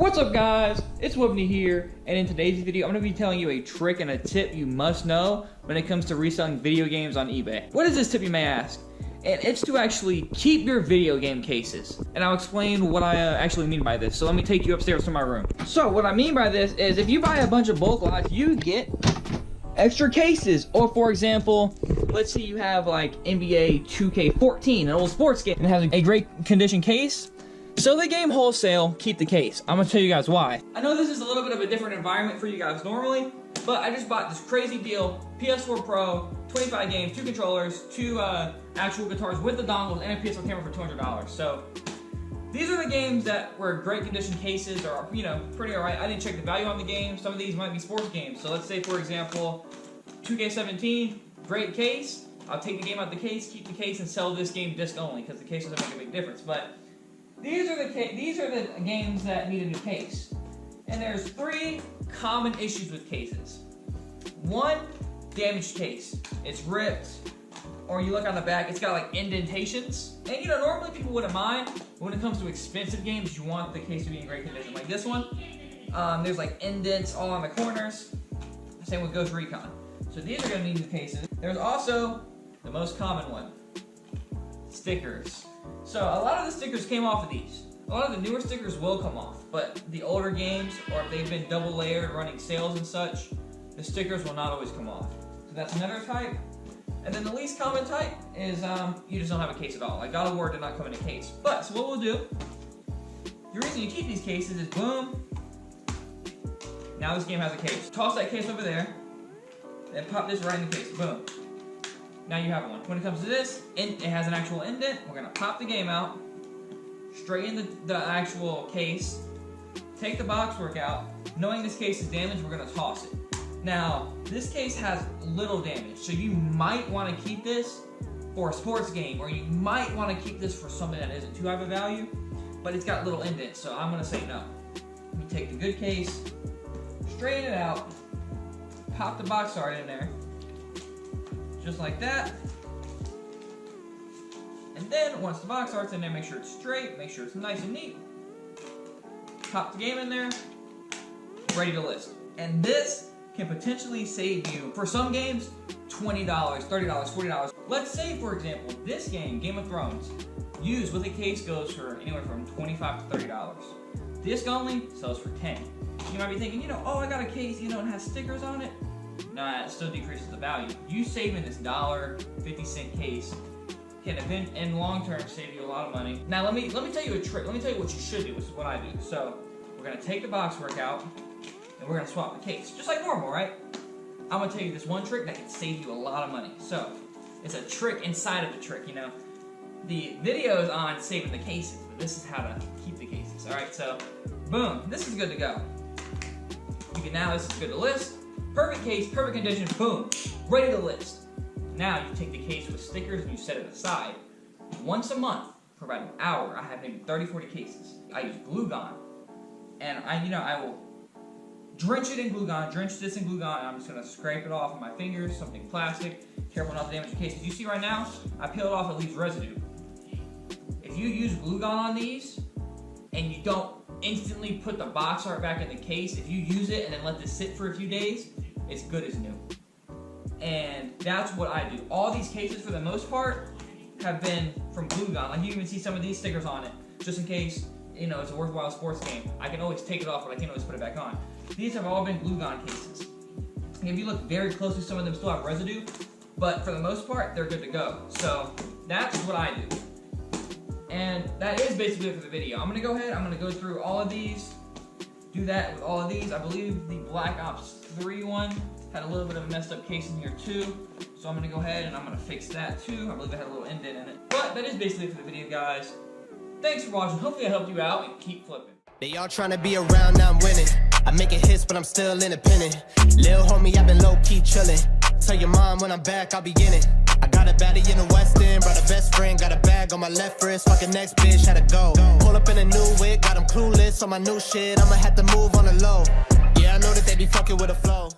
What's up guys, it's Wubny here, and in today's video I'm going to be telling you a trick and a tip you must know when it comes to reselling video games on eBay. What is this tip, you may ask? And it's to actually keep your video game cases. And I'll explain what I actually mean by this. So let me take you upstairs to my room. So what I mean by this is if you buy a bunch of bulk lots, you get extra cases. Or for example, let's say you have like NBA 2K14, an old sports game, and it has a great condition case. So the game wholesale, keep the case. I'm gonna tell you guys why. I know this is a little bit of a different environment for you guys normally, but I just bought this crazy deal, PS4 Pro, 25 games, 2 controllers, 2 actual guitars with the dongles, and a PS4 camera for $200. So these are the games that were great condition cases, or pretty alright. I didn't check the value on the game. Some of these might be sports games. So let's say for example, 2K17, great case. I'll take the game out of the case, keep the case, and sell this game disc only because the case doesn't make a big difference. But these are the games that need a new case. And there's 3 common issues with cases. 1, damaged case. It's ripped, or you look on the back, it's got like indentations. And normally people wouldn't mind, but when it comes to expensive games, you want the case to be in great condition. Like this one, there's like indents all on the corners. Same with Ghost Recon. So these are gonna need new cases. There's also the most common one, stickers. So a lot of the stickers came off of these. A lot of the newer stickers will come off, but the older games, or if they've been double layered running sales and such, the stickers will not always come off. So that's another type. And then the least common type is you just don't have a case at all. Like God of War did not come in a case. But so what we'll do, the reason you keep these cases is boom, now this game has a case. Toss that case over there, then pop this right in the case, boom. Now you have one. When it comes to this, it has an actual indent. We're gonna pop the game out, straighten the actual case, take the box work out. Knowing this case is damaged, we're gonna toss it. Now, this case has little damage, so you might wanna keep this for a sports game, or you might wanna keep this for something that isn't too high of a value, but it's got little indents, so I'm gonna say no. You take the good case, straighten it out, pop the box art in there, just like that. And then once the box art's in there, make sure it's straight, make sure it's nice and neat. Pop the game in there, ready to list. And this can potentially save you, for some games, $20, $30, $40. Let's say, for example, this game, Game of Thrones, used with a case goes for anywhere from $25 to $30. Disc only sells for $10. You might be thinking, oh, I got a case, it has stickers on it. No, it still decreases the value. You saving this $1.50 case can in long term save you a lot of money. Now let me tell you a trick. Let me tell you what you should do. This is what I do. So we're gonna take the box work out and we're gonna swap the case, just like normal, right? I'm gonna tell you this one trick that can save you a lot of money. So it's a trick inside of the trick. The video is on saving the cases, but this is how to keep the cases. All right, so boom, this is good to go. This is good to list. Perfect case, perfect condition, boom, ready to list. Now you take the case with stickers and you set it aside. Once a month, for about an hour, I have maybe 30, 40 cases. I use glue gun, and I will drench it in glue gun, drench this in glue gun, and I'm just gonna scrape it off with my fingers, something plastic, careful not to damage the case. As you see right now, I peel it off, it leaves residue. If you use glue gun on these, and you don't instantly put the box art back in the case, if you use it and then let this sit for a few days, it's good as new. And that's what I do. All these cases, for the most part, have been from glue gun. Like you even see some of these stickers on it, just in case it's a worthwhile sports game. I can always take it off, but I can't always put it back on. These have all been glue gun cases. And if you look very closely, some of them still have residue, but for the most part, they're good to go. So that's what I do. And that is basically it for the video. I'm gonna go ahead, I'm gonna go through all of these, do that with all of these. I believe the Black Ops 3 one had a little bit of a messed up case in here too. So I'm gonna go ahead and I'm gonna fix that too. I believe it had a little indent in it. But that is basically it for the video, guys. Thanks for watching. Hopefully I helped you out, and keep flipping. They all trying to be around, now I'm winning. I make it hits, but I'm still independent. Lil' homie, I've been low-key chillin'. Tell your mom when I'm back, I'll be in it. I got a baddie in the West End, brought a best friend, got a bag on my left wrist, fucking next bitch, had to go. Pull up in a new wig, got them clueless on my new shit, I'ma have to move on the low. Yeah, I know that they be fucking with a flow.